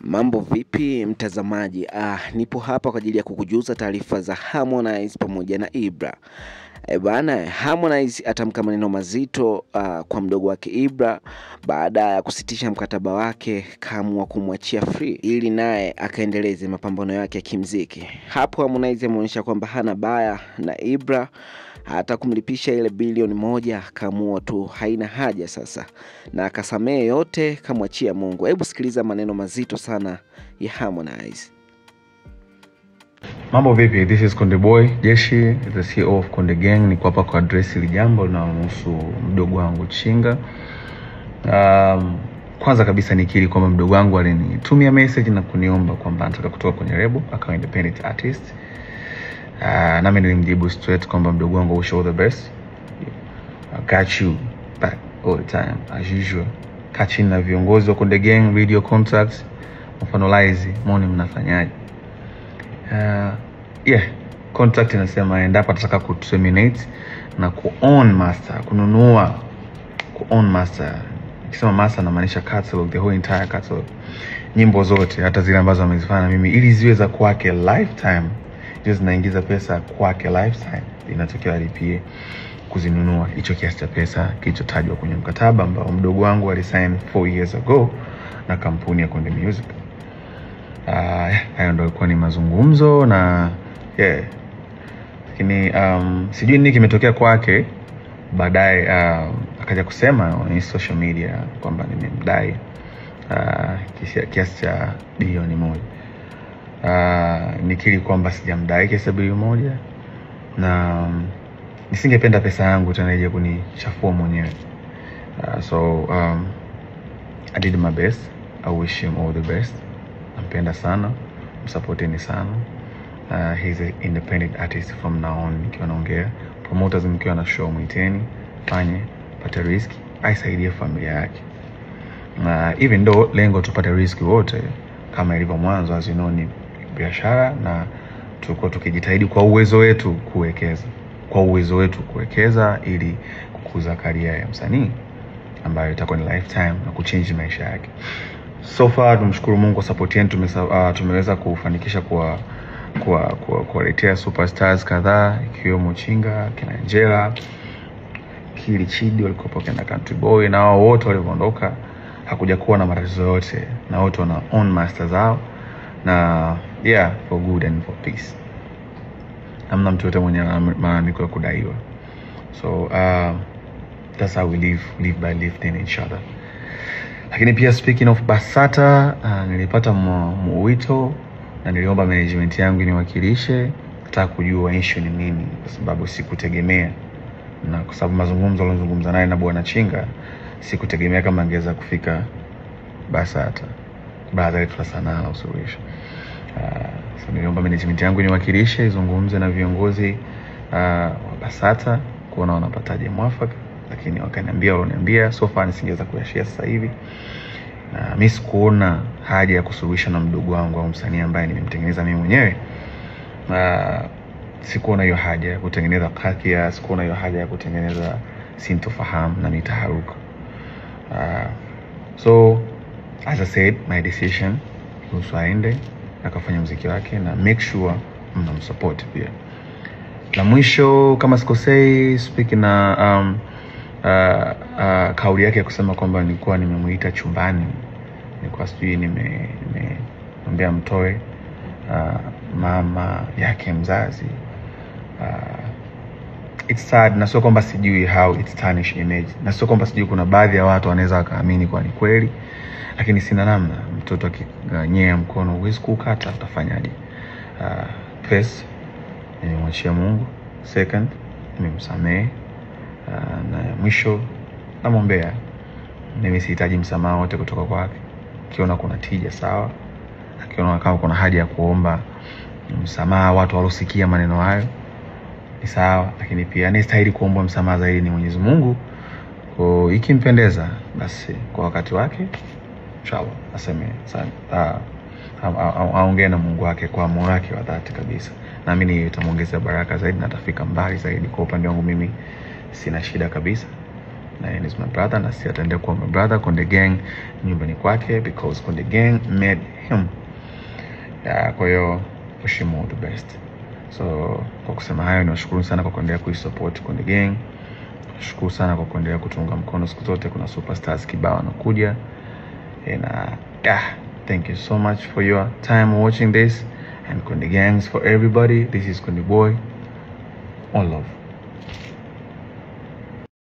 Mambo vipi mtazamaji? Nipo hapa kwa ajili ya kukujuza taarifa za Harmonize pamoja na Ibra. Bana, Harmonize atamka maneno mazito kwa mdogo wake Ibra baada ya kusitisha mkataba wake, kaamua kumwachia free ili naye akaendeleze mapambano yake ya kimuziki. Hapo Harmonize ameonyesha kwamba hana baya na Ibra, hata kumlipisha ile bilioni 1 kaamua tu haina haja sasa, na akasamehe yote, kamwachia Mungu. Hebu sikiliza maneno mazito sana ya Harmonize. Mambo vipi, this is Konde Boy Jeshi, the CEO of Konde Gang. Niko hapa kwa address hili jambo linalohusu mdogo wangu Chinga. Kwanza kabisa nikiri kwamba mdogo wangu alinitumia message na kuniomba kwamba anataka kutoka kwenye label akawa independent artist. Nami nilimjibu straight kwamba mdogo wangu, wish all the best. I got you back all the time as usual. Kachini na viongozi wa Konde Gang, video contacts, mfanolize, mwone mnafanyaje. Contract inasema endapo atataka kuterminate na ku-own master, kununua ku-own master. Nikisema master namaanisha catalog, the whole entire catalog, nyimbo zote hata zile ambazo amezifanya mimi, ili ziwe za kwake lifetime, just naingiza pesa kwake lifetime, inatokea alipie kuzinunua hicho kiasi cha pesa kilichotajwa kwenye mkataba ambao mdogo wangu alisign 4 years ago na kampuni ya Konde Music. Hayo ndio ilikuwa ni mazungumzo na lakini sijui nini kimetokea kwake. Baadaye akaja kusema kwenye social media kwamba nimemdai kiasi cha bilioni 1. Nikiri kwamba sijamdai kiasi cha bilioni 1 na nisingependa pesa yangu tena ije kunichafua mwenyewe. So I did my best. I wish him all the best. Nampenda sana, msupporteni sana. He's an independent artist from now on. Nikiwa naongea promoters, mkiwa na show mwiteni, fanye, pata risk, aisaidie familia yake. Even though lengo tupate risk wote kama ilivyo mwanzo, as you know, ni biashara, na tulikuwa tukijitahidi kwa uwezo wetu kuwekeza ili kukuza career ya msanii ambayo itakuwa ni lifetime na kuchange maisha yake. So far tumshukuru Mungu kwa support yetu, tumeweza kufanikisha kuwaletea superstars kadhaa, ikiwemo Chinga, kina Angela, Kili Chidi, walikuwa kina Country Boy, na wao wote waliondoka hakuja kuwa na matatizo yote, na wote wana own master zao, na for good and for peace. Hamna mtu yote mwenye malalamiko ya kudaiwa. So that's how we live by lifting each other. Lakini pia speaking of Basata, nilipata mwito na niliomba management yangu niwakilishe, nataka kujua issue ni nini, kwa sababu sikutegemea, na kwa sababu mazungumzo alizungumza naye na bwana Chinga, sikutegemea kama angeweza kufika Basata baada ya sana na usuluhisho. So niliomba management yangu niwakilishe, izungumze na viongozi wa Basata kuona wanapataje mwafaka, lakini waliniambia so far nisingeweza kuyashia sasa hivi. Na mimi sikuona haja ya kusuluhisha na mdogo wangu au msanii ambaye nimemtengeneza mimi mwenyewe. Sikuona hiyo haja ya kutengeneza kakia, sikuona hiyo haja ya kutengeneza sintofahamu na mitaharuka. So as I said, my decision was aende akafanya muziki wake, na make sure mnamsupport pia. La mwisho kama sikosei, speaking na kauli yake ya kusema kwamba nilikuwa nimemuita chumbani, nilikuwa sijui nimemwambia mtoe mama yake mzazi. It's sad, na sio kwamba sijui how it's tarnish image, na sio kwamba sijui kuna baadhi ya watu wanaweza wakaamini kwa ni kweli, lakini sina namna. Mtoto akiganyea mkono huwezi kukata, utafanyaje? First, nimemwachia Mungu. Second, nimemsamehe. Na mwisho namwombea. Mimi sihitaji msamaha wote kutoka kwake. Akiona kuna tija sawa, akiona kama kuna haja ya kuomba msamaha watu walosikia maneno hayo ni sawa, lakini pia anastahili kuomba msamaha zaidi ni Mwenyezi Mungu. Kwa ikimpendeza basi kwa wakati wake inshallah aseme aongee na Mungu wake kwa moyo wake wa dhati kabisa. Naamini itamuongezea baraka zaidi na atafika mbali zaidi. Kwa upande wangu mimi sina shida kabisa, na yeye is my brother, na si ataendelea kuwa my brother. Konde Gang nyumbani kwake, because Konde Gang made him. Yeah, kwa hiyo wish him all the best. So kwa kusema hayo, nashukuru sana kwa kuendelea kuisupport Konde Gang. Nashukuru sana kwa kuendelea kutunga mkono siku zote. Kuna superstars kibao wanakuja. And thank you so much for your time watching this. And Konde Gangs for everybody. This is Konde Boy. All love.